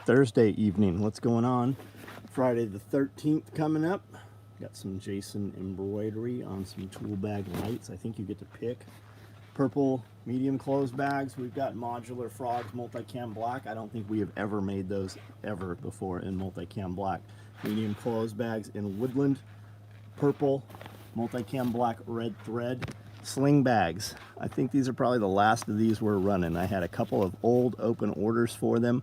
Thursday evening. What's going on? Friday the 13th coming up. Got some Jason embroidery on some tool bag lights. I think you get to pick. Purple medium closed bags. We've got Modular Frogs multicam black. I don't think we have ever made those ever before in multicam black. Medium closed bags in woodland. Purple multicam black red thread. Sling bags. I think these are probably the last of these we're running. I had a couple of old open orders for them,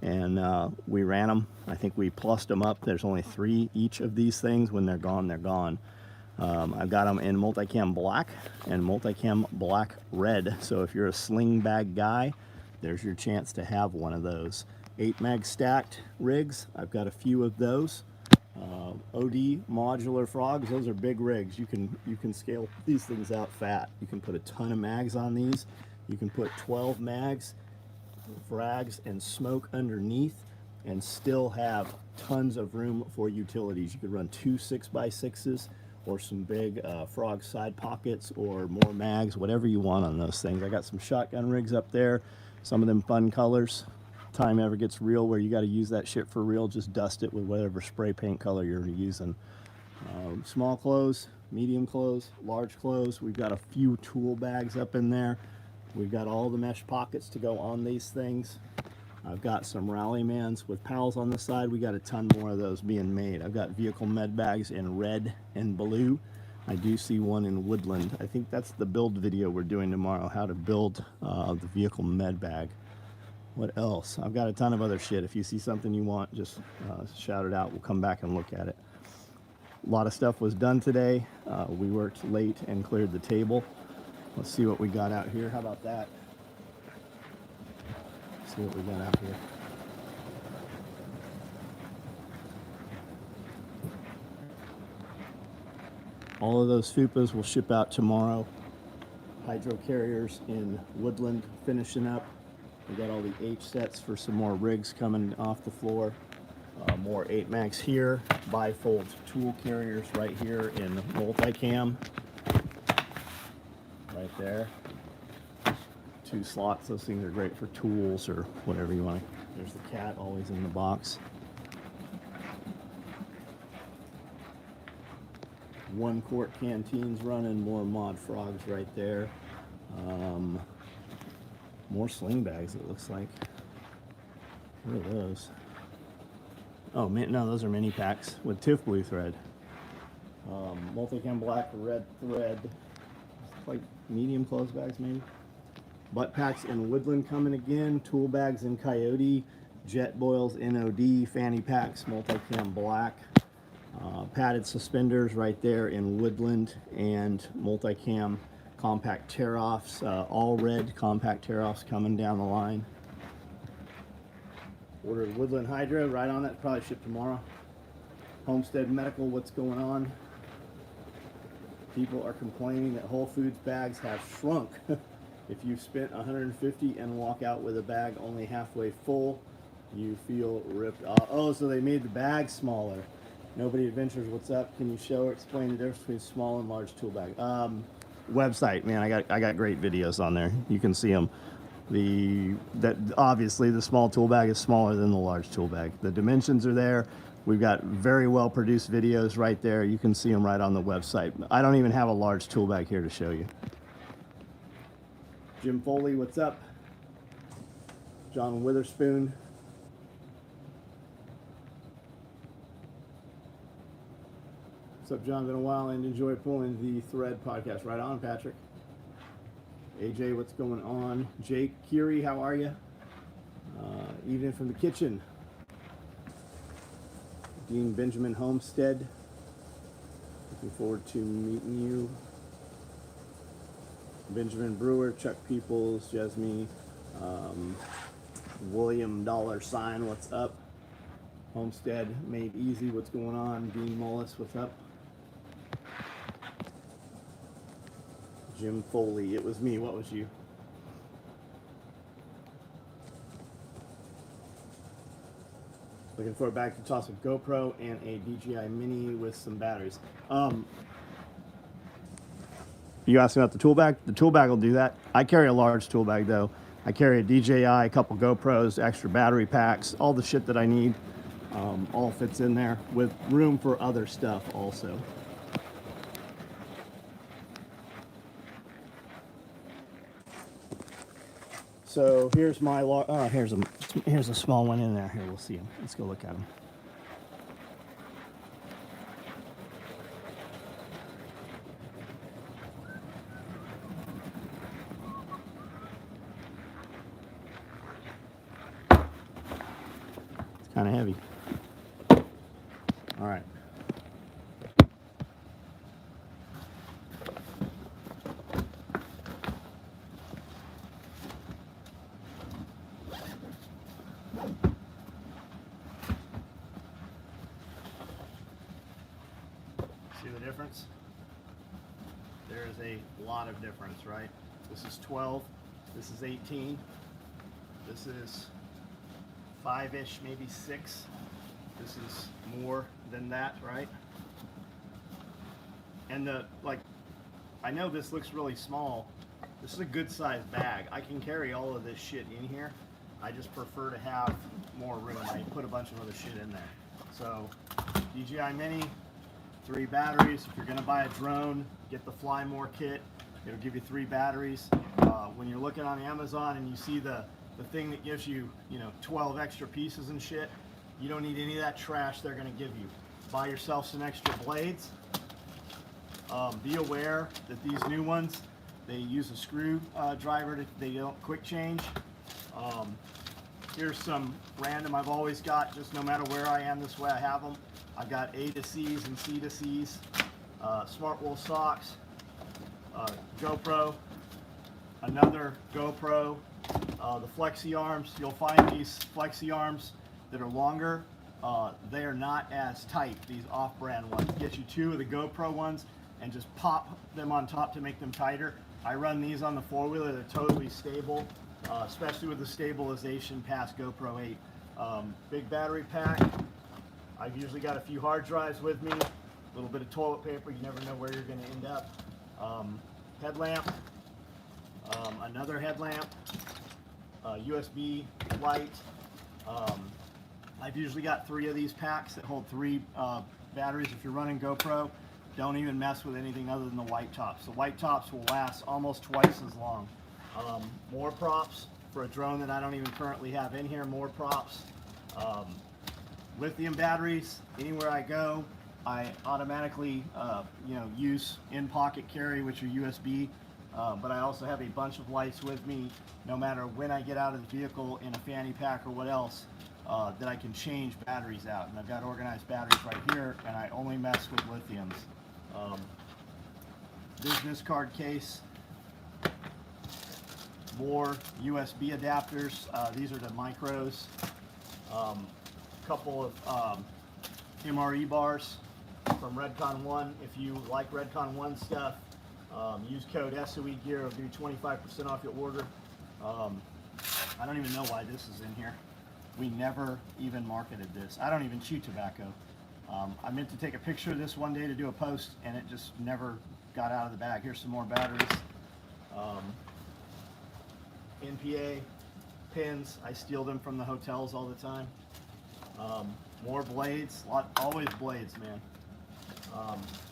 and we ran them. I think we plussed them up. There's only 3 each of these things. When they're gone, they're gone. I've got them in multicam black and multicam black red. So if you're a sling bag guy, there's your chance to have one of those. 8 mag stacked rigs. I've got a few of those. OD modular frogs. Those are big rigs. You can scale these things out fat. You can put a ton of mags on these. You can put 12 mags, frags, and smoke underneath, and still have tons of room for utilities. You could run 2 6x6s or some big frog side pockets or more mags, whatever you want on those things. I got some shotgun rigs up there. Some of them fun colors. Time ever gets real where you got to use that shit for real, just dust it with whatever spray paint color you're using. Small clothes, medium clothes, large clothes. We've got a few tool bags up in there. We've got all the mesh pockets to go on these things. I've got some rally mans with pals on the side. We got a ton more of those being made. I've got vehicle med bags in red and blue. I do see one in woodland. I think that's the build video we're doing tomorrow, how to build the vehicle med bag. What else? I've got a ton of other shit. If you see something you want, just shout it out. We'll come back and look at it. A lot of stuff was done today. We worked late and cleared the table. Let's see what we got out here. How about that? Let's see what we got out here. All of those FUPAs will ship out tomorrow. Hydro carriers in woodland finishing up. We got all the H sets for some more rigs coming off the floor. More 8 mags here. Bifold tool carriers right here in multicam. Right there. 2 slots. Those things are great for tools or whatever you want. There's the cat always in the box. 1 quart canteens running. More mod frogs right there. More sling bags, it looks like. What are those? Oh, no, those are mini packs with TIFF blue thread. Multicam black, red thread. It's like medium clothes bags, maybe. Butt packs in woodland coming again. Tool bags in coyote. Jet boils NOD. Fanny packs, multicam black. Padded suspenders right there in woodland and multicam. Compact tear-offs, all red compact tear-offs coming down the line. Ordered Woodland Hydro, right on that, probably ship tomorrow. Homestead Medical, what's going on? People are complaining that Whole Foods bags have shrunk. If you spent $150 and walk out with a bag only halfway full, you feel ripped off. Oh, so they made the bag smaller. Nobody Adventures, what's up? Can you show or explain the difference between small and large tool bag? Website, man, I got great videos on there. You can see them. Obviously the small tool bag is smaller than the large tool bag. The dimensions are there. We've got very well produced videos right there. You can see them right on the website. I don't even have a large tool bag here to show you. Jim Foley, what's up? John Witherspoon. What's up, John? Been a while and enjoy pulling the Thread podcast. Right on, Patrick. AJ, what's going on? Jake, Kiri, how are you? Evening from the kitchen. Dean Benjamin Homestead. Looking forward to meeting you. Benjamin Brewer, Chuck Peoples, Jesme, William $, what's up? Homestead Made Easy, what's going on? Dean Mullis, what's up? Jim Foley, it was me, what was you? Looking forward back to toss a GoPro and a DJI Mini with some batteries. You asking about the tool bag? The tool bag will do that. I carry a large tool bag though. I carry a DJI, a couple GoPros, extra battery packs, all the shit that I need. All fits in there with room for other stuff also. So here's my here's a small one in there. Here, we'll see him. Let's go look at him. It's kind of heavy. All right. See the difference? There is a lot of difference, right? This is 12, this is 18, this is 5-ish, maybe 6. This is more than that, right? And I know this looks really small. This is a good sized bag. I can carry all of this shit in here. I just prefer to have more room. I put a bunch of other shit in there. So DJI Mini, 3 batteries. If you're gonna buy a drone, get the Fly More kit. It'll give you 3 batteries. When you're looking on Amazon and you see the thing that gives you, 12 extra pieces and shit, you don't need any of that trash they're gonna give you. Buy yourself some extra blades. Be aware that these new ones, they use a screw driver. They don't quick change. Here's some random I've always got, just no matter where I am, this way I have them. I've got A to C's and C to C's, smart wool socks, GoPro, another GoPro, the flexi arms. You'll find these flexi arms that are longer. They are not as tight, these off-brand ones. Get you 2 of the GoPro ones and just pop them on top to make them tighter. I run these on the 4-wheeler. They're totally stable, especially with the stabilization past GoPro 8. Big battery pack. I've usually got a few hard drives with me, a little bit of toilet paper. You never know where you're going to end up. Headlamp, another headlamp, USB light. I've usually got 3 of these packs that hold 3 batteries. If you're running GoPro, don't even mess with anything other than the white tops. The white tops will last almost twice as long. More props for a drone that I don't even currently have in here. More props. Lithium batteries. Anywhere I go, I automatically use in-pocket carry, which are USB. But I also have a bunch of lights with me, no matter when I get out of the vehicle in a fanny pack or what else, that I can change batteries out. And I've got organized batteries right here, and I only mess with lithiums. Business card case, more USB adapters. These are the micros. Couple of MRE bars from Redcon 1. If you like Redcon 1 stuff, use code SOE Gear. It'll give you 25% off your order. I don't even know why this is in here. We never even marketed this. I don't even chew tobacco. I meant to take a picture of this one day to do a post, and it just never got out of the bag. Here's some more batteries. NPA pins. I steal them from the hotels all the time. More blades. Always blades, man.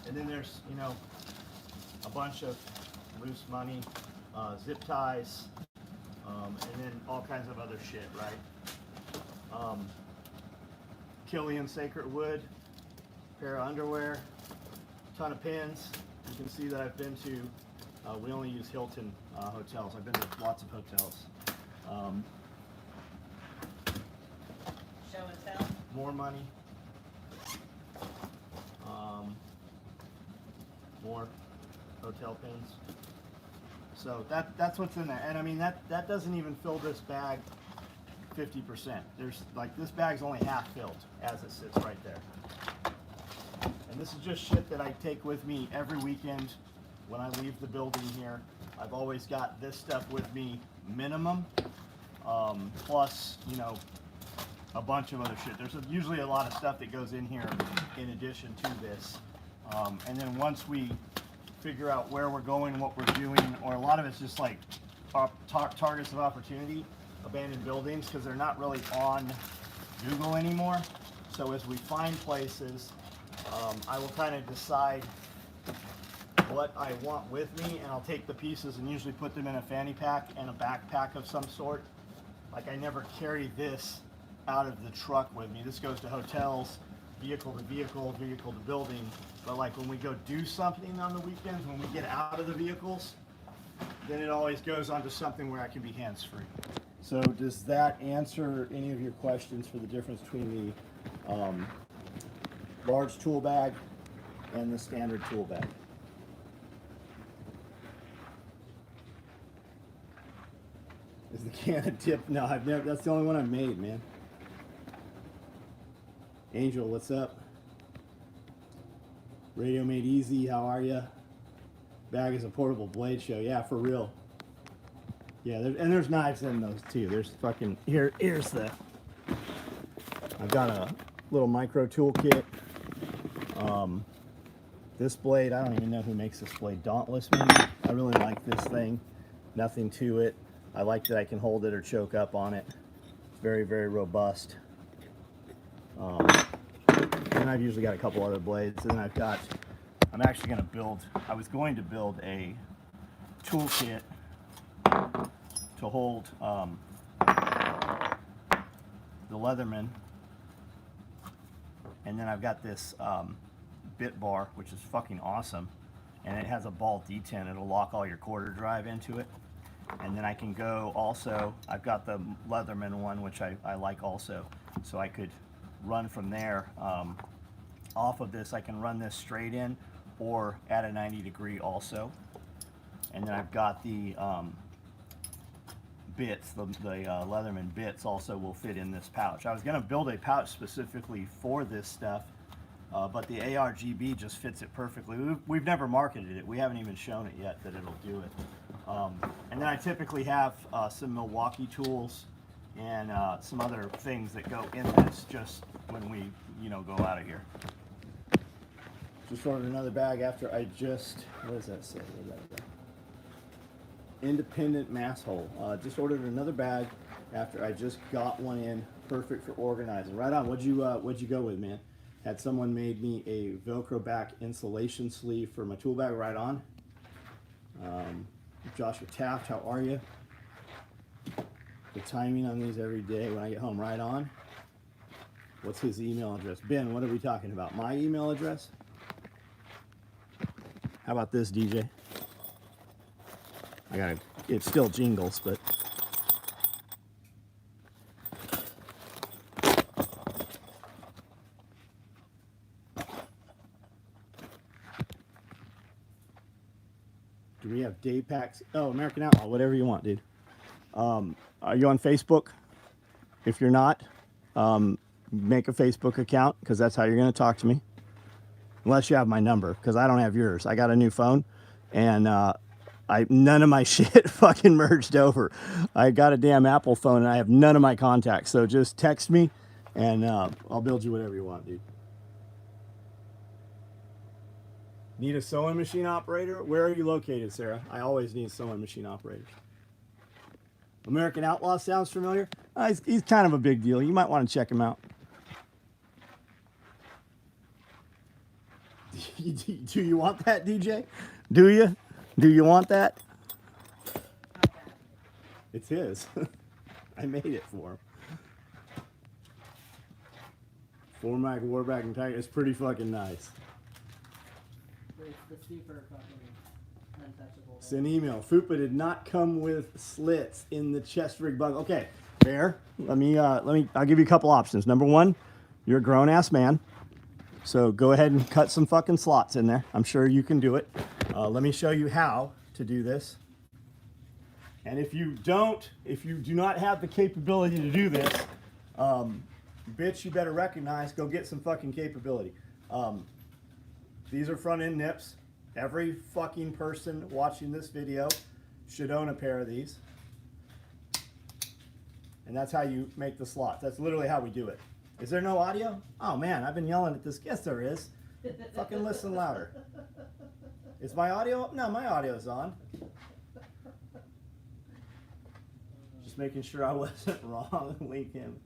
And then there's, a bunch of loose money, zip ties, and then all kinds of other shit, right? Killian Sacred Wood, pair of underwear, ton of pins. You can see that I've been to, we only use Hilton hotels. I've been to lots of hotels. Show and tell. More money. More hotel pins. So that's what's in there. And I mean, that doesn't even fill this bag 50%. There's this bag's only half filled as it sits right there. And this is just shit that I take with me every weekend when I leave the building here. I've always got this stuff with me minimum, plus, a bunch of other shit. There's usually a lot of stuff that goes in here in addition to this. And then once we figure out where we're going, what we're doing, or a lot of it's just like targets of opportunity, abandoned buildings, because they're not really on Google anymore. So as we find places, I will kind of decide what I want with me, and I'll take the pieces and usually put them in a fanny pack and a backpack of some sort. Like, I never carry this out of the truck with me. This goes to hotels, vehicle to vehicle, vehicle to building. But like when we go do something on the weekends, when we get out of the vehicles, then it always goes onto something where I can be hands-free. So does that answer any of your questions for the difference between the large tool bag and the standard tool bag? Is the can of dip? No, I've never. That's the only one I've made, man. Angel, what's up? Radio Made Easy, how are ya? Bag is a portable blade show. Yeah, for real. Yeah, and there's knives in those too. There's fucking here's the. I've got a little micro tool kit. This blade, I don't even know who makes this blade. Dauntless, maybe. I really like this thing. Nothing to it. I like that I can hold it or choke up on it. It's very, very robust. And I've usually got a couple other blades. And then I'm actually going to build, I was going to build a toolkit to hold the Leatherman. And then I've got this bit bar, which is fucking awesome. And it has a ball detent. It'll lock all your quarter drive into it. And then I can go also, I've got the Leatherman one, which I like also. So I could run from there. Off of this, I can run this straight in or at a 90-degree also. And then I've got the bits, the Leatherman bits also will fit in this pouch. I was going to build a pouch specifically for this stuff, but the ARGB just fits it perfectly. We've never marketed it. We haven't even shown it yet that it'll do it. And then I typically have some Milwaukee tools and some other things that go in this just when we, go out of here. Just ordered another bag after I just, what does that say? Independent mass hole. Just ordered another bag after I just got one in, perfect for organizing. Right on. What'd you go with, man? Had someone made me a Velcro back insulation sleeve for my tool bag. Right on. Joshua Taft, how are you? The timing on these every day when I get home. Right on. What's his email address? Ben, what are we talking about? My email address? How about this, DJ? It still jingles, but. Do we have day packs? Oh, American Outlaw, whatever you want, dude. Are you on Facebook? If you're not, make a Facebook account, because that's how you're going to talk to me. Unless you have my number, because I don't have yours. I got a new phone, and none of my shit fucking merged over. I got a damn Apple phone, and I have none of my contacts. So just text me, and I'll build you whatever you want, dude. Need a sewing machine operator? Where are you located, Sarah? I always need sewing machine operators. American Outlaw sounds familiar? He's kind of a big deal. You might want to check him out. Do you want that, DJ? Do you? Do you want that? It's his. I made it for him. Formac Warback and Tiger. It's pretty fucking nice. It's the super fucking untouchable. Send email. Fupa did not come with slits in the chest rig bug. Okay, Bear. I'll give you a couple options. Number one, you're a grown ass man, so go ahead and cut some fucking slots in there. I'm sure you can do it. Let me show you how to do this. And if you do not have the capability to do this, bitch, you better recognize, go get some fucking capability. These are front end nips. Every fucking person watching this video should own a pair of these. And that's how you make the slots. That's literally how we do it. Is there no audio? Oh man, I've been yelling at this. Yes, there is. Fucking listen louder. Is my audio up? No, my audio's on. Just making sure I wasn't wrong. Link him.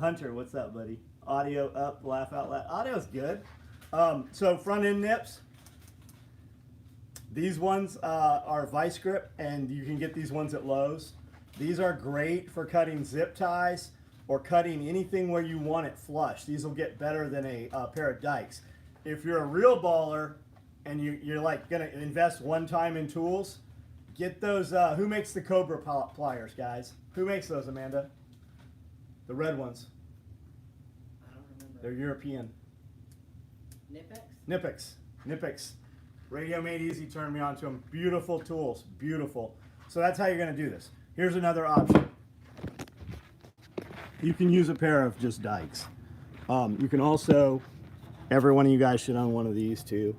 Hunter, what's up, buddy? Audio up, laugh out loud. Audio's good. So front end nips. These ones are vice grip, and you can get these ones at Lowe's. These are great for cutting zip ties or cutting anything where you want it flush. These will get better than a pair of dikes. If you're a real baller and you're like gonna invest one time in tools, get those. Who makes the Cobra pliers, guys? Who makes those, Amanda? The red ones. I don't remember. They're European. Nipex? Nipex. Radio Made Easy turned me on to them. Beautiful tools. Beautiful. So that's how you're going to do this. Here's another option. You can use a pair of just dikes. You can also, every one of you guys should own one of these too.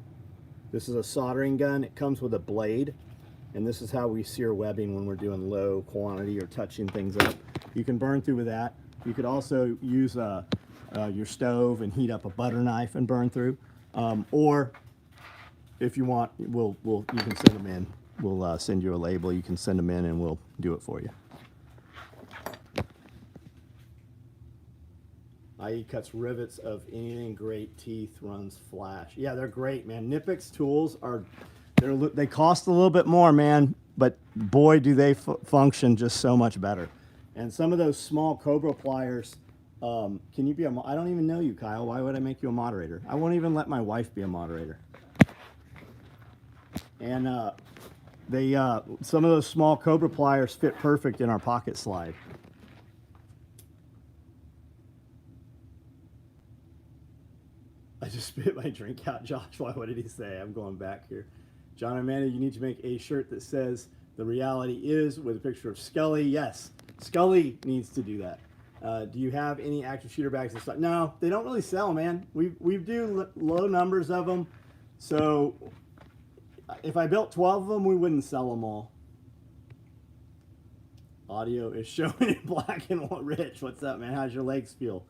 This is a soldering gun. It comes with a blade. And this is how we sear webbing when we're doing low quantity or touching things up. You can burn through with that. You could also use your stove and heat up a butter knife and burn through. Or if you want, you can send them in. We'll send you a label. You can send them in and we'll do it for you. IE cuts rivets of anything, great teeth, runs flash. Yeah, they're great, man. Nipex tools they cost a little bit more, man, but boy, do they function just so much better. And some of those small Cobra pliers, can you be I don't even know you, Kyle. Why would I make you a moderator? I won't even let my wife be a moderator. And some of those small Cobra pliers fit perfect in our pocket slide. I just spit my drink out, Josh. What did he say? I'm going back here. John and Amanda, you need to make a shirt that says the reality is with a picture of Scully. Yes, Scully needs to do that. Do you have any active shooter bags and stuff? No, they don't really sell, man. We do low numbers of them. So if I built 12 of them, we wouldn't sell them all. Audio is showing in black and white. Rich, what's up, man? How's your legs feel?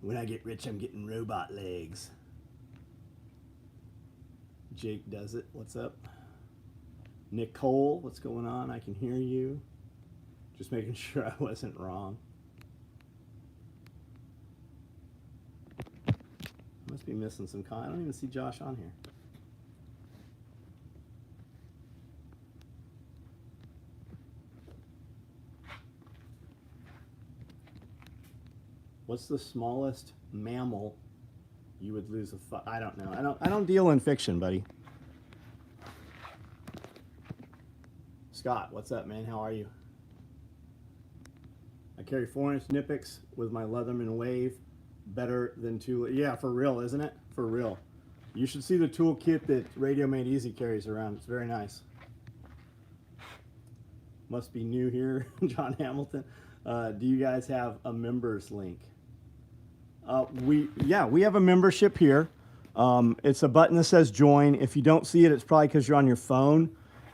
When I get rich, I'm getting robot legs. Jake does it. What's up? Nicole, what's going on? I can hear you. Just making sure I wasn't wrong. I must be missing some I don't even see Josh on here. What's the smallest mammal you would lose I don't know. I don't deal in fiction, buddy. Scott, what's up, man? How are you? I carry 4-inch Nipex with my Leatherman Wave. Better than yeah, for real, isn't it? For real. You should see the toolkit that Radio Made Easy carries around. It's very nice. Must be new here, John Hamilton. Do you guys have a members link? We have a membership here. It's a button that says join. If you don't see it, it's probably because you're on your phone.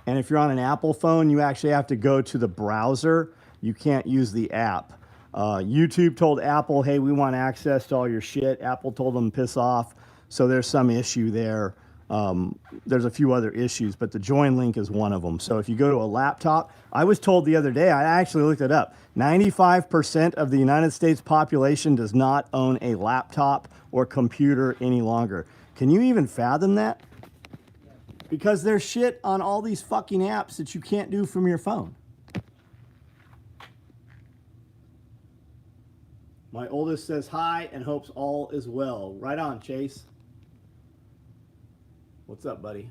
And if you're on an Apple phone, you actually have to go to the browser. You can't use the app. YouTube told Apple, hey, we want access to all your shit. Apple told them piss off. So there's some issue there. There's a few other issues, but the join link is one of them. So if you go to a laptop, I was told the other day, I actually looked it up, 95% of the United States population does not own a laptop or computer any longer. Can you even fathom that? Because there's shit on all these fucking apps that you can't do from your phone. My oldest says hi and hopes all is well. Right on, Chase. What's up, buddy?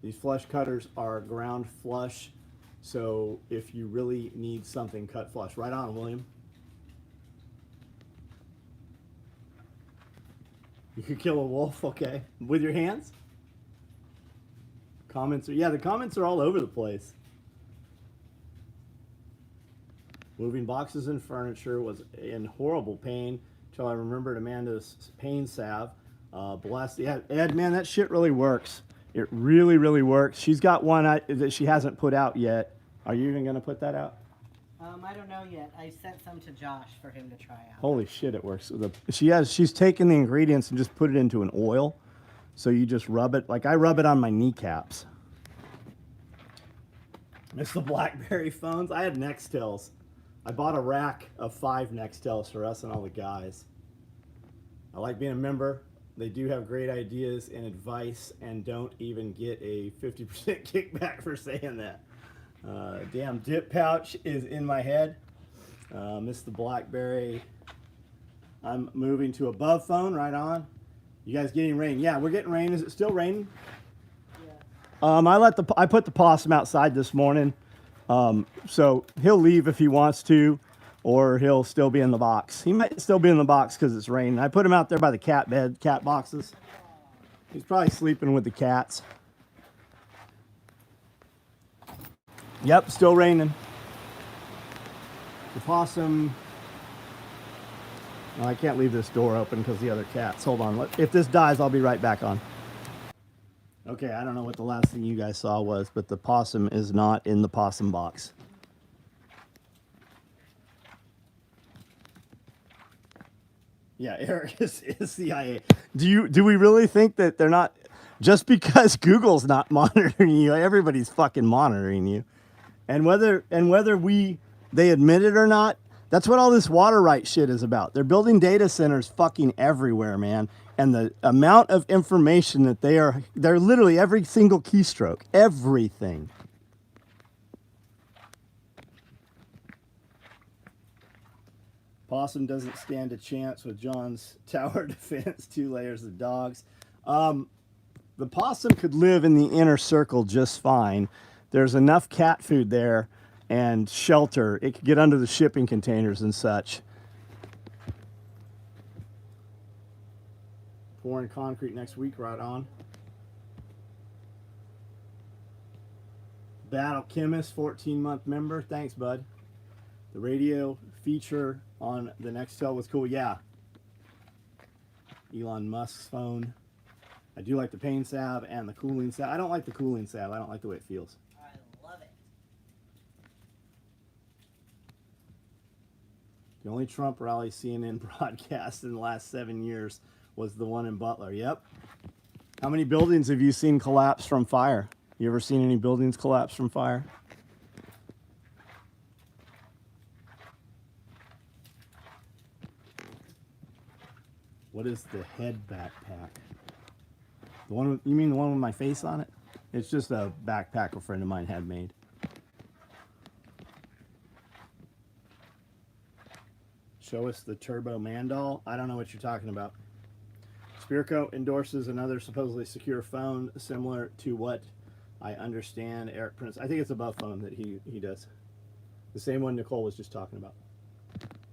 These flush cutters are ground flush, so if you really need something cut flush. Right on, William. You could kill a wolf, okay. With your hands? Comments are, the comments are all over the place. Moving boxes and furniture was in horrible pain until I remembered Amanda's pain salve. Bless. Yeah, Ed, man, that shit really works. It really, really works. She's got one that she hasn't put out yet. Are you even going to put that out? I don't know yet. I sent some to Josh for him to try out. Holy shit, it works. She's taken the ingredients and just put it into an oil. So you just rub it. Like I rub it on my kneecaps. Miss the BlackBerry phones. I had Nextels. I bought a rack of 5 Nextels for us and all the guys. I like being a member. They do have great ideas and advice, and don't even get a 50% kickback for saying that. Damn dip pouch is in my head. Miss the BlackBerry. I'm moving to above phone. Right on. You guys getting rain? Yeah, we're getting rain. Is it still raining? I put the possum outside this morning, so he'll leave if he wants to, or he'll still be in the box. He might still be in the box because it's raining. I put him out there by the cat bed, cat boxes. He's probably sleeping with the cats. Yep, still raining. The possum. No, I can't leave this door open because the other cats. Hold on. If this dies, I'll be right back on. Okay, I don't know what the last thing you guys saw was, but the possum is not in the possum box. Yeah, Eric is CIA. Do we really think that they're not, just because Google's not monitoring you, everybody's fucking monitoring you. And whether they admit it or not, that's what all this water right shit is about. They're building data centers fucking everywhere, man. And the amount of information that they're literally every single keystroke, everything. Possum doesn't stand a chance with John's tower defense, 2 layers of dogs. The possum could live in the inner circle just fine. There's enough cat food there and shelter. It could get under the shipping containers and such. Pouring concrete next week, right on. Battle Chemist, 14-month member. Thanks, bud. The radio feature on the Nextel was cool. Yeah. Elon Musk's phone. I do like the paint salve and the cooling salve. I don't like the cooling salve. I don't like the way it feels. I love it. The only Trump rally CNN broadcast in the last 7 years was the one in Butler. Yep. How many buildings have you seen collapse from fire? You ever seen any buildings collapse from fire? What is the head backpack? The one you mean the one with my face on it? It's just a backpack a friend of mine had made. Show us the Turbo Mandal. I don't know what you're talking about. Spirko endorses another supposedly secure phone similar to what I understand Eric Prince. I think it's a buff phone that he does. The same one Nicole was just talking about.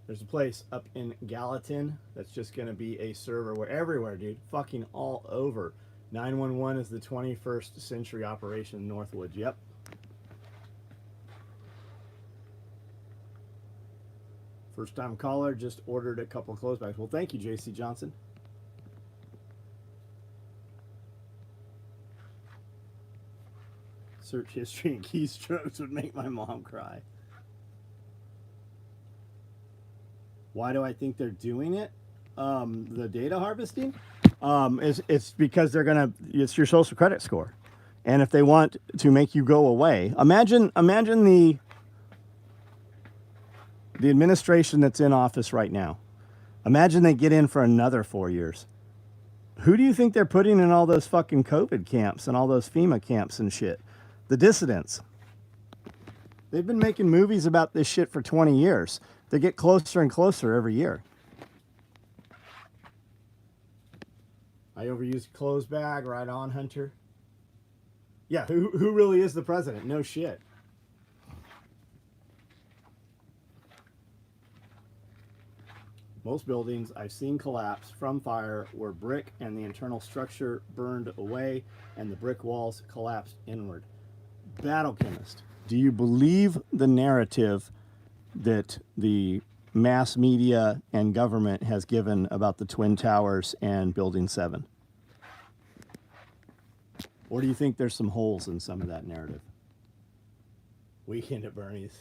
There's a place up in Gallatin that's just going to be a server where everywhere, dude. Fucking all over. 911 is the 21st century operation in Northwood. Yep. First time caller, just ordered a couple of clothes bags. Well, thank you, JC Johnson. Search history and keystrokes would make my mom cry. Why do I think they're doing it? The data harvesting? It's because it's your social credit score. And if they want to make you go away, imagine the administration that's in office right now. Imagine they get in for another 4 years. Who do you think they're putting in all those fucking COVID camps and all those FEMA camps and shit? The dissidents. They've been making movies about this shit for 20 years. They get closer and closer every year. I overused clothes bag. Right on, Hunter. Yeah, who really is the president? No shit. Most buildings I've seen collapse from fire were brick and the internal structure burned away and the brick walls collapsed inward. Battle Chemist, do you believe the narrative that the mass media and government has given about the Twin Towers and Building 7? Or do you think there's some holes in some of that narrative? Weekend at Bernie's.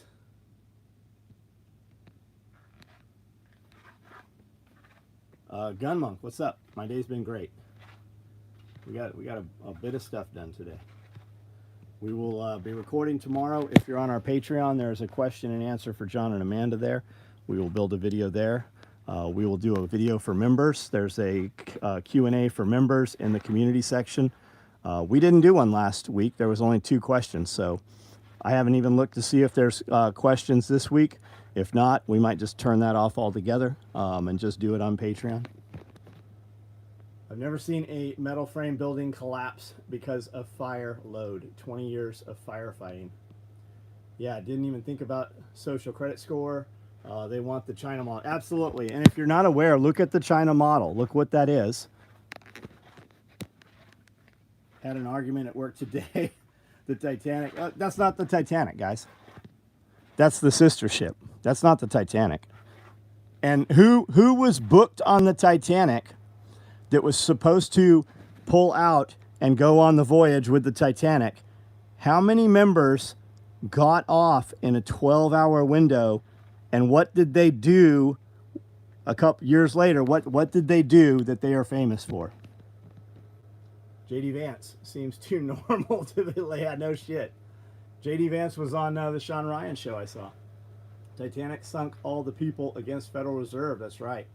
Gun Monk, what's up? My day's been great. We got a bit of stuff done today. We will be recording tomorrow. If you're on our Patreon, there's a question and answer for John and Amanda there. We will build a video there. We will do a video for members. There's a Q&A for members in the community section. We didn't do one last week. There was only 2 questions, so I haven't even looked to see if there's questions this week. If not, we might just turn that off altogether and just do it on Patreon. I've never seen a metal frame building collapse because of fire load. 20 years of firefighting. Yeah, didn't even think about social credit score. They want the China model. Absolutely. And if you're not aware, look at the China model. Look what that is. Had an argument at work today. The Titanic. That's not the Titanic, guys. That's the sister ship. That's not the Titanic. And who was booked on the Titanic that was supposed to pull out and go on the voyage with the Titanic? How many members got off in a 12-hour window, and what did they do a couple years later? What did they do that they are famous for? JD Vance seems too normal to be, yeah, no shit. JD Vance was on the Sean Ryan show I saw. Titanic sunk all the people against Federal Reserve. That's right.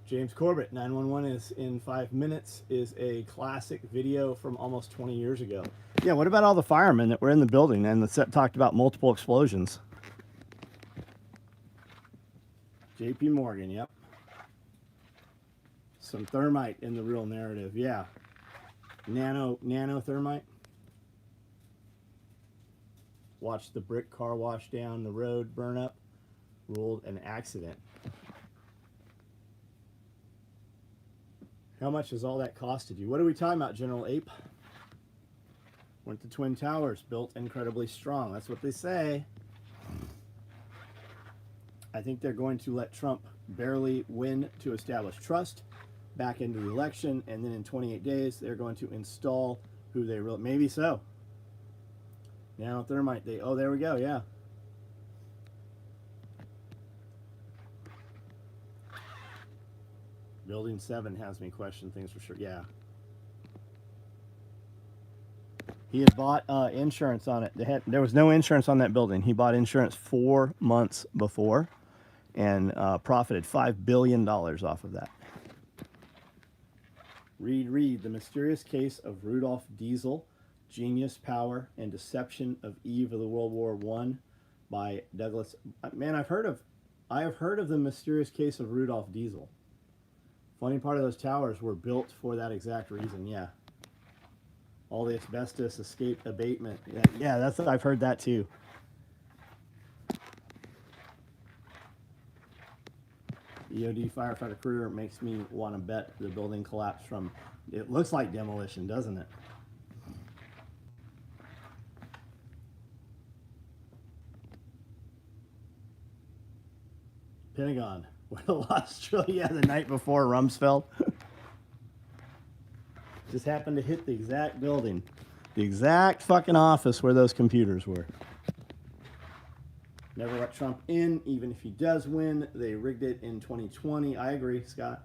James Corbett, 911 is in 5 minutes, is a classic video from almost 20 years ago. Yeah, what about all the firemen that were in the building and the set talked about multiple explosions? JP Morgan, yep. Some thermite in the real narrative, yeah. Nano thermite. Watched the brick car wash down the road, burn up, ruled an accident. How much has all that costed you? What are we talking about, General Ape? Went to Twin Towers, built incredibly strong. That's what they say. I think they're going to let Trump barely win to establish trust back into the election, and then in 28 days they're going to install who they really, maybe so. Now thermite, oh, there we go, yeah. Building 7 has me question things for sure, yeah. He had bought insurance on it. There was no insurance on that building. He bought insurance 4 months before and profited $5 billion off of that. Read The Mysterious Case of Rudolph Diesel, Genius, Power, and Deception of Eve of the World War I by Douglas. Man, I have heard of The Mysterious Case of Rudolph Diesel. Funny part of those towers were built for that exact reason, yeah. All the asbestos escape abatement. Yeah, that's I've heard that too. EOD firefighter career makes me want to bet the building collapsed from, it looks like demolition, doesn't it? Pentagon. Well, Australia the night before Rumsfeld. Just happened to hit the exact building. The exact fucking office where those computers were. Never let Trump in, even if he does win. They rigged it in 2020. I agree, Scott.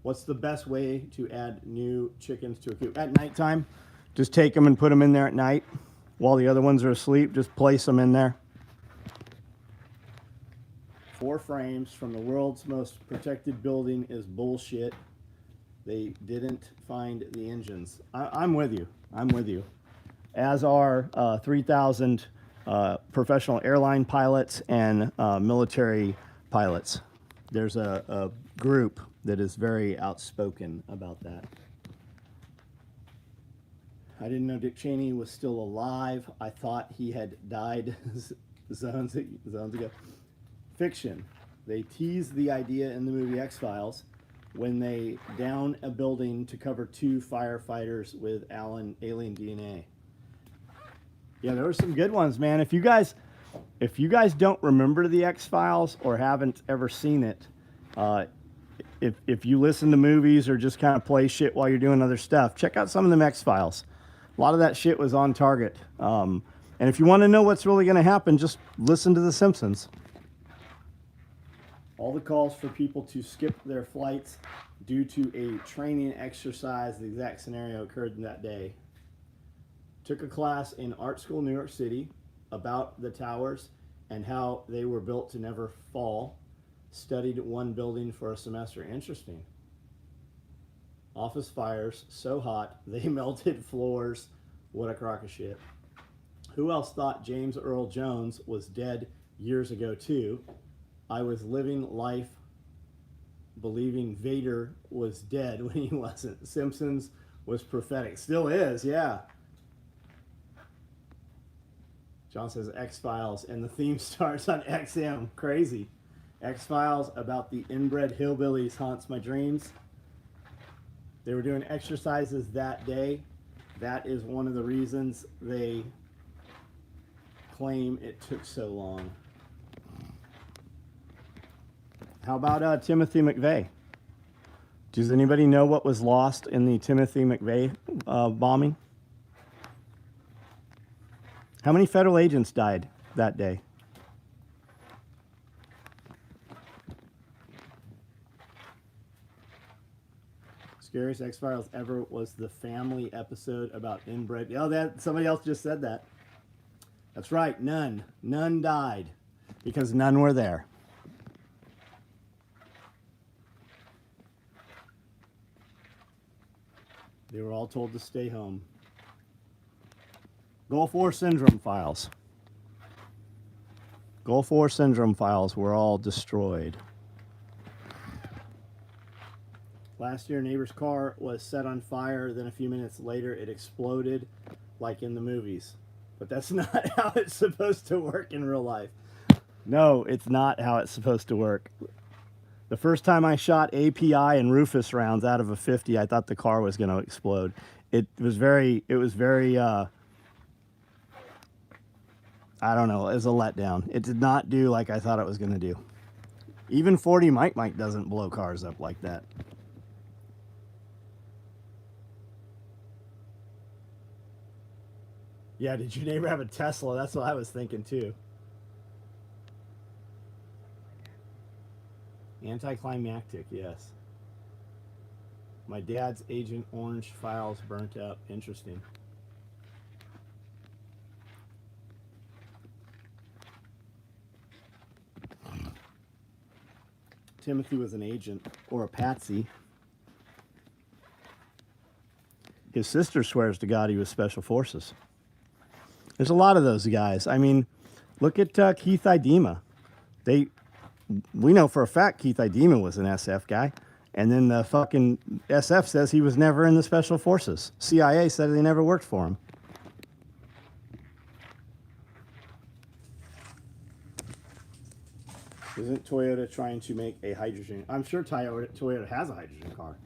What's the best way to add new chickens to a coop? At nighttime, just take them and put them in there at night. While the other ones are asleep, just place them in there. 4 frames from the world's most protected building is bullshit. They didn't find the engines. I'm with you. I'm with you. As are 3,000 professional airline pilots and military pilots. There's a group that is very outspoken about that. I didn't know Dick Cheney was still alive. I thought he had died zones ago. Fiction. They tease the idea in the movie X-Files when they down a building to cover 2 firefighters with alien DNA. Yeah, there were some good ones, man. If you guys don't remember the X-Files or haven't ever seen it, if you listen to movies or just kind of play shit while you're doing other stuff, check out some of them X-Files. A lot of that shit was on target. And if you want to know what's really going to happen, just listen to The Simpsons. All the calls for people to skip their flights due to a training exercise, the exact scenario occurred that day. Took a class in art school, New York City, about the towers and how they were built to never fall. Studied one building for a semester. Interesting. Office fires so hot they melted floors. What a crock of shit. Who else thought James Earl Jones was dead years ago too? I was living life believing Vader was dead when he wasn't. Simpsons was prophetic. Still is, yeah. John says X-Files, and the theme starts on XM. Crazy. X-Files about the inbred hillbillies haunts my dreams. They were doing exercises that day. That is one of the reasons they claim it took so long. How about Timothy McVeigh? Does anybody know what was lost in the Timothy McVeigh bombing? How many federal agents died that day? Scariest X-Files ever was the family episode about inbred. Oh, that somebody else just said that. That's right, none. None died because none were there. They were all told to stay home. Gulf War Syndrome files. Gulf War Syndrome files were all destroyed. Last year, a neighbor's car was set on fire. Then a few minutes later, it exploded like in the movies. But that's not how it's supposed to work in real life. No, it's not how it's supposed to work. The first time I shot API and Rufus rounds out of a 50, I thought the car was going to explode. It was very, I don't know, it was a letdown. It did not do like I thought it was going to do. Even 40 Mike doesn't blow cars up like that. Yeah, did your neighbor have a Tesla? That's what I was thinking too. Anticlimactic, yes. My dad's Agent Orange files burnt up. Interesting. Timothy was an agent or a patsy. His sister swears to God he was Special Forces. There's a lot of those guys. I mean, look at Keith Idema. We know for a fact Keith Idema was an SF guy. And then the fucking SF says he was never in the Special Forces. CIA said they never worked for him. Isn't Toyota trying to make a hydrogen? I'm sure Toyota has a hydrogen car.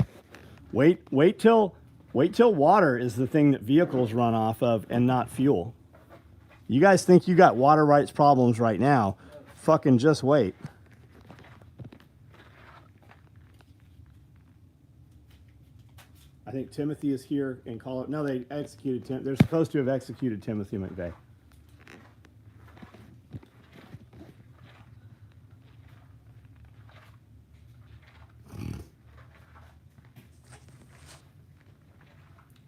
Wait till water is the thing that vehicles run off of and not fuel. You guys think you got water rights problems right now? Fucking just wait. I think Timothy is here in Colorado. No, they executed Tim. They're supposed to have executed Timothy McVeigh.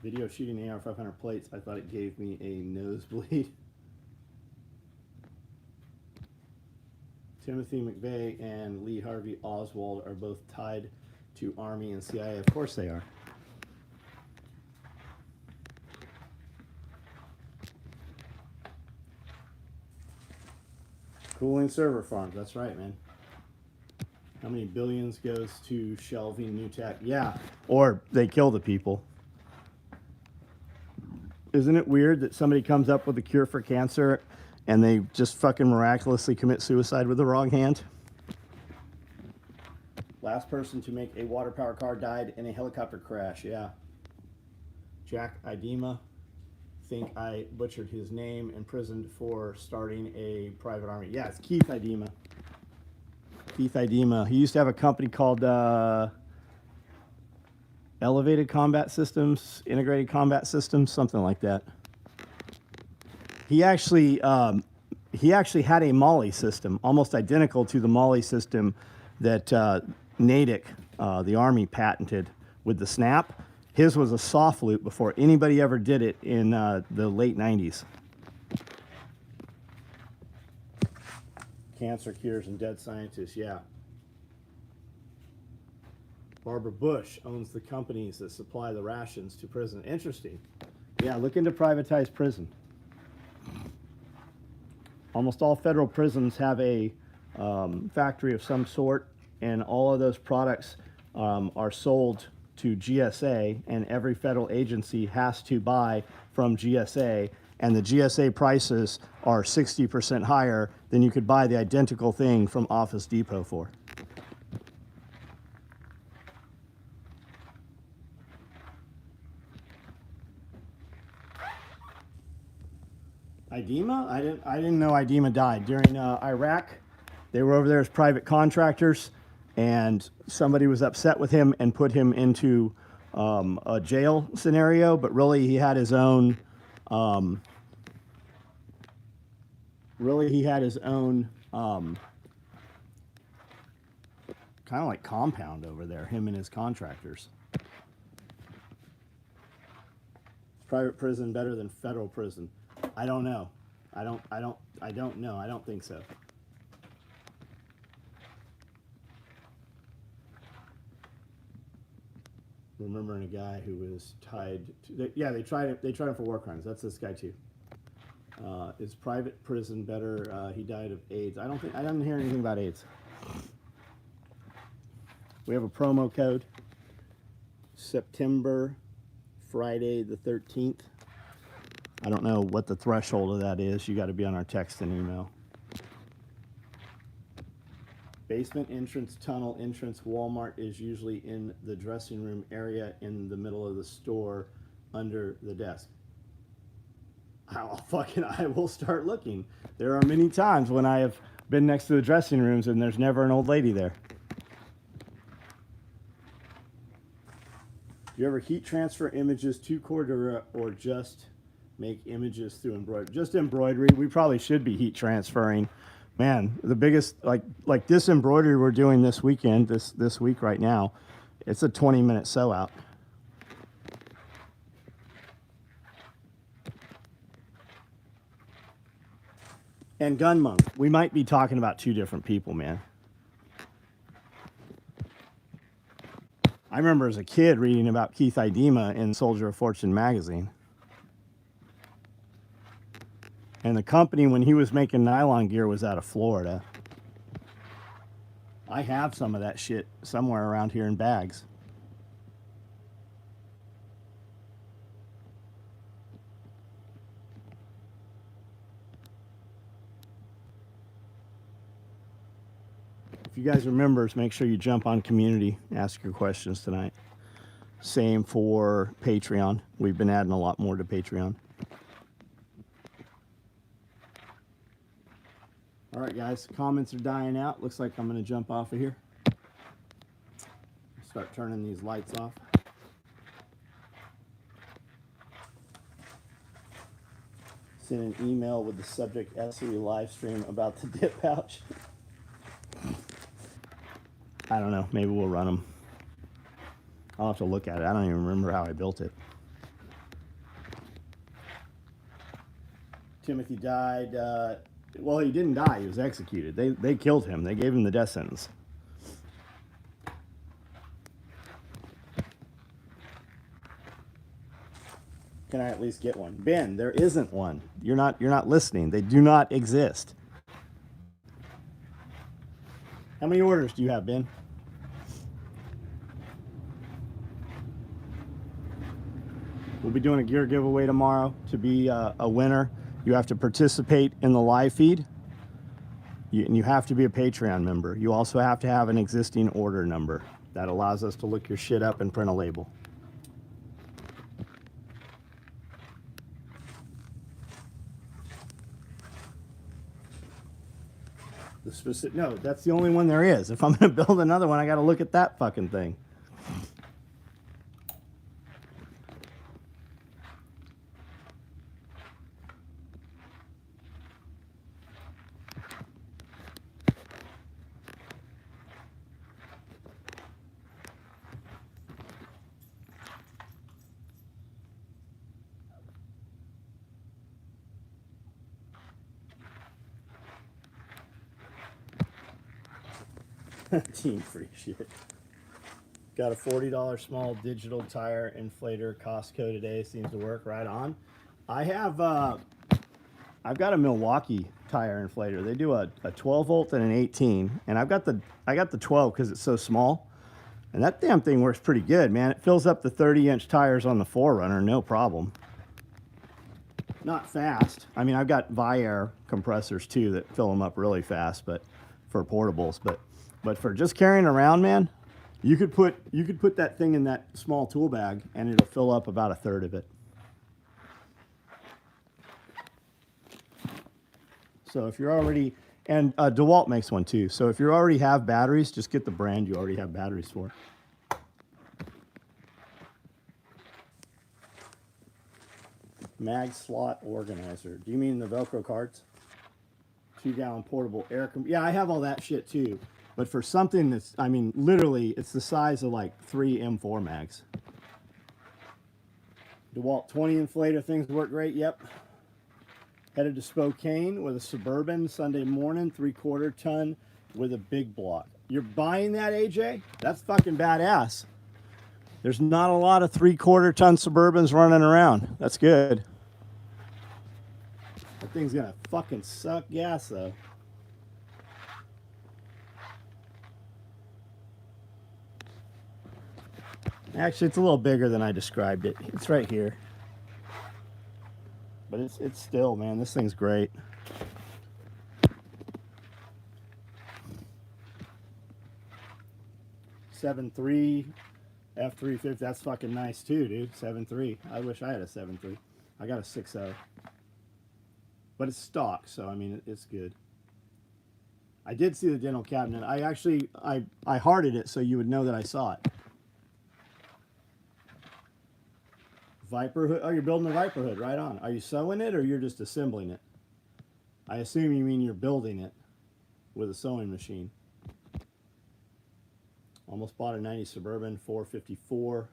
Video shooting the AR-500 plates. I thought it gave me a nosebleed. Timothy McVeigh and Lee Harvey Oswald are both tied to Army and CIA. Of course they are. Cooling server farms. That's right, man. How many billions goes to shelving new tech? Yeah. Or they kill the people. Isn't it weird that somebody comes up with a cure for cancer and they just fucking miraculously commit suicide with the wrong hand? Last person to make a water power car died in a helicopter crash. Yeah. Jack Idema. Think I butchered his name. Imprisoned for starting a private army. Yeah, it's Keith Idema. Keith Idema. He used to have a company called Elevated Combat Systems, Integrated Combat Systems, something like that. He actually had a Molly system, almost identical to the Molly system that Natick, the Army, patented with the snap. His was a soft loop before anybody ever did it in the late 90s. Cancer cures and dead scientists, yeah. Barbara Bush owns the companies that supply the rations to prison. Interesting. Yeah, look into privatized prison. Almost all federal prisons have a factory of some sort, and all of those products are sold to GSA, and every federal agency has to buy from GSA, and the GSA prices are 60% higher than you could buy the identical thing from Office Depot for. IDEMA? I didn't know IDEMA died. During Iraq, they were over there as private contractors, and somebody was upset with him and put him into a jail scenario, but really he had his own kind of like compound over there, him and his contractors. Private prison better than federal prison? I don't know. I don't know. I don't think so. Remembering a guy who was tied to, they tried him for war crimes. That's this guy too. Is private prison better? He died of AIDS. I didn't hear anything about AIDS. We have a promo code. September, Friday the 13th. I don't know what the threshold of that is. You got to be on our text and email. Basement entrance, tunnel entrance, Walmart is usually in the dressing room area in the middle of the store under the desk. I will start looking. There are many times when I have been next to the dressing rooms and there's never an old lady there. Do you ever heat transfer images to Cordura or just make images through embroidery? Just embroidery. We probably should be heat transferring. Man, the biggest, like this embroidery we're doing this weekend, this week right now, it's a 20-minute sew out. And gun monk. We might be talking about two different people, man. I remember as a kid reading about Keith Idema in Soldier of Fortune magazine. And the company, when he was making nylon gear, was out of Florida. I have some of that shit somewhere around here in bags. If you guys are members, make sure you jump on community, ask your questions tonight. Same for Patreon. We've been adding a lot more to Patreon. All right, guys, comments are dying out. Looks like I'm going to jump off of here. Start turning these lights off. Send an email with the subject SOE live stream about the dip pouch. I don't know. Maybe we'll run them. I'll have to look at it. I don't even remember how I built it. Timothy died. Well, he didn't die. He was executed. They killed him. They gave him the death sentence. Can I at least get one? Ben, there isn't one. You're not listening. They do not exist. How many orders do you have, Ben? We'll be doing a gear giveaway tomorrow. To be a winner, you have to participate in the live feed, and you have to be a Patreon member. You also have to have an existing order number. That allows us to look your shit up and print a label. No, that's the only one there is. If I'm going to build another one, I got to look at that fucking thing. Team free shit. Got a $40 small digital tire inflator Costco today. Seems to work right on. I have I've got a Milwaukee tire inflator. They do a 12 volt and an 18, and I got the 12 because it's so small, and that damn thing works pretty good, man. It fills up the 30-inch tires on the 4Runner, no problem. Not fast. I mean, I've got Viair compressors too that fill them up really fast, but for portables, but for just carrying around, man, you could put that thing in that small tool bag and it'll fill up about a third of it. So if you're already, and DeWalt makes one too. So if you already have batteries, just get the brand you already have batteries for. Mag slot organizer. Do you mean the Velcro cards? 2-gallon portable air. Yeah, I have all that shit too. But for something that's, I mean, literally, it's the size of like 3 M4 mags. DeWalt 20 inflator things work great. Yep. Headed to Spokane with a Suburban Sunday morning, 3/4 ton with a big block. You're buying that, AJ? That's fucking badass. There's not a lot of 3/4 ton Suburbans running around. That's good. That thing's gonna fucking suck gas though. Actually, it's a little bigger than I described it. It's right here. But it's still, man, this thing's great. .73 F350, that's fucking nice too, dude. 7.3. I wish I had a 7.3. I got a 6.0. But it's stock, so I mean, it's good. I did see the dental cabinet. I actually, I hearted it so you would know that I saw it. Viper hood. Oh, you're building the Viper hood, right on. Are you sewing it or you're just assembling it? I assume you mean you're building it with a sewing machine. Almost bought a 90 Suburban 454.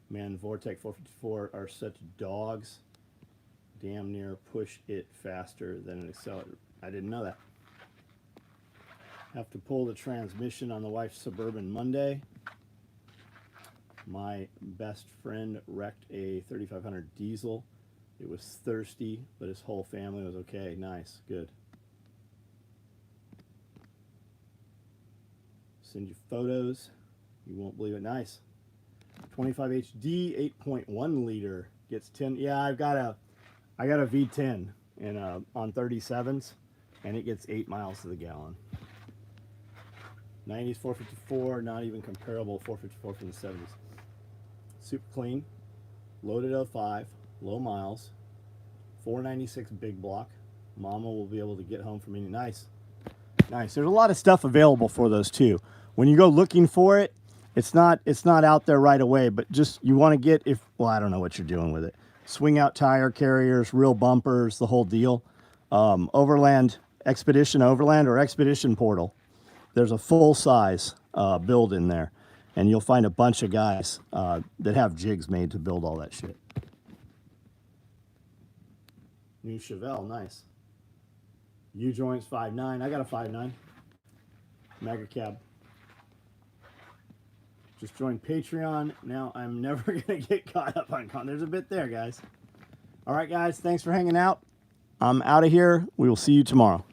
Man, Vortec 454 are such dogs. Damn near push it faster than an accelerator. I didn't know that. Have to pull the transmission on the wife's Suburban Monday. My best friend wrecked a 3500 diesel. It was thirsty, but his whole family was okay. Nice, good. Send you photos. You won't believe it. Nice. 25 HD 8.1 liter gets 10. Yeah, I got a V10 in on 37s, and it gets 8 miles to the gallon. 90s 454, not even comparable 454 from the 70s. Super clean, loaded 05, low miles, 496 big block. Mama will be able to get home from any. Nice. Nice. There's a lot of stuff available for those too. When you go looking for it, it's not out there right away, but just you want to get, well, I don't know what you're doing with it. Swing out tire carriers, real bumpers, the whole deal. Overland, Expedition Overland or Expedition Portal. There's a full size build in there. And you'll find a bunch of guys that have jigs made to build all that shit. New Chevelle, nice. U-joints 5.9. I got a 5.9. Mega cab. Just joined Patreon. Now I'm never going to get caught up on con. There's a bit there, guys. All right, guys. Thanks for hanging out. I'm out of here. We will see you tomorrow.